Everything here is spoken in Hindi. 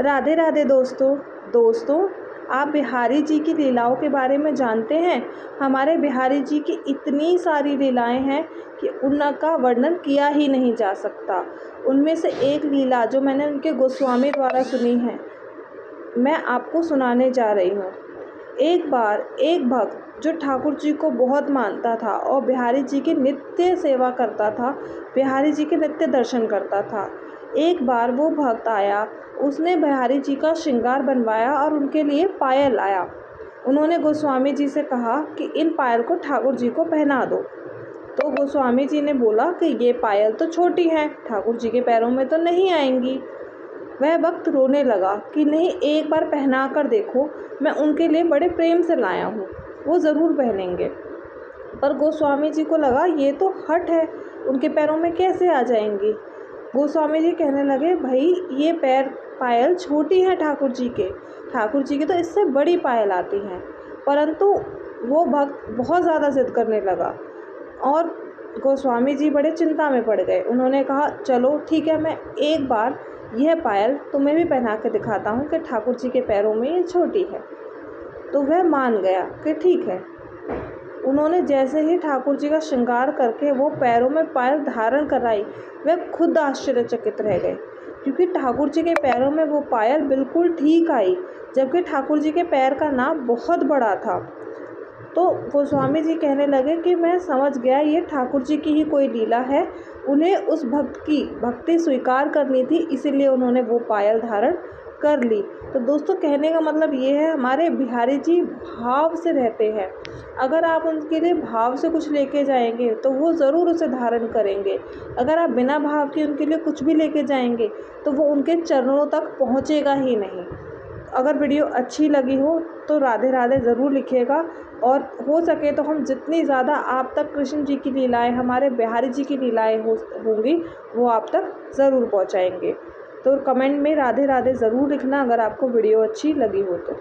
राधे राधे दोस्तों, आप बिहारी जी की लीलाओं के बारे में जानते हैं। हमारे बिहारी जी की इतनी सारी लीलाएं हैं कि उनका वर्णन किया ही नहीं जा सकता। उनमें से एक लीला जो मैंने उनके गोस्वामी द्वारा सुनी है, मैं आपको सुनाने जा रही हूँ। एक बार एक भक्त जो ठाकुर जी को बहुत मानता था और बिहारी जी की नित्य सेवा करता था, बिहारी जी के नित्य दर्शन करता था। एक बार वो भक्त आया, उसने बिहारी जी का श्रृंगार बनवाया और उनके लिए पायल लाया। उन्होंने गोस्वामी जी से कहा कि इन पायल को ठाकुर जी को पहना दो। तो गोस्वामी जी ने बोला कि ये पायल तो छोटी है, ठाकुर जी के पैरों में तो नहीं आएंगी। वह वक्त रोने लगा कि नहीं, एक बार पहना कर देखो, मैं उनके लिए बड़े प्रेम से लाया हूँ, वो ज़रूर पहनेंगे। पर गोस्वामी जी को लगा ये तो हट है, उनके पैरों में कैसे आ जाएंगी। गोस्वामी जी कहने लगे, भाई ये पायल छोटी है ठाकुर जी की तो इससे बड़ी पायल आती हैं। परंतु वो भक्त बहुत ज़्यादा जिद करने लगा और गोस्वामी जी बड़े चिंता में पड़ गए। उन्होंने कहा, चलो ठीक है, मैं एक बार यह पायल तुम्हें भी पहना के दिखाता हूँ कि ठाकुर जी के पैरों में ये छोटी है। तो वह मान गया कि ठीक है। उन्होंने जैसे ही ठाकुर जी का श्रृंगार करके वो पैरों में पायल धारण कराई, वह खुद आश्चर्यचकित रह गए, क्योंकि ठाकुर जी के पैरों में वो पायल बिल्कुल ठीक आई, जबकि ठाकुर जी के पैर का नाप बहुत बड़ा था। तो गोस्वामी जी कहने लगे कि मैं समझ गया, ये ठाकुर जी की ही कोई लीला है, उन्हें उस भक्त की भक्ति स्वीकार करनी थी, इसीलिए उन्होंने वो पायल धारण कर ली। तो दोस्तों, कहने का मतलब ये है, हमारे बिहारी जी भाव से रहते हैं। अगर आप उनके लिए भाव से कुछ लेके जाएंगे तो वो ज़रूर उसे धारण करेंगे। अगर आप बिना भाव के उनके लिए कुछ भी लेके जाएंगे तो वो उनके चरणों तक पहुँचेगा ही नहीं। अगर वीडियो अच्छी लगी हो तो राधे राधे ज़रूर लिखिएगा, और हो सके तो हम जितनी ज़्यादा आप तक कृष्ण जी की लीलाएं, हमारे बिहारी जी की लीलाएं होंगी, वो आप तक ज़रूर पहुंचाएंगे। तो कमेंट में राधे राधे ज़रूर लिखना अगर आपको वीडियो अच्छी लगी हो तो।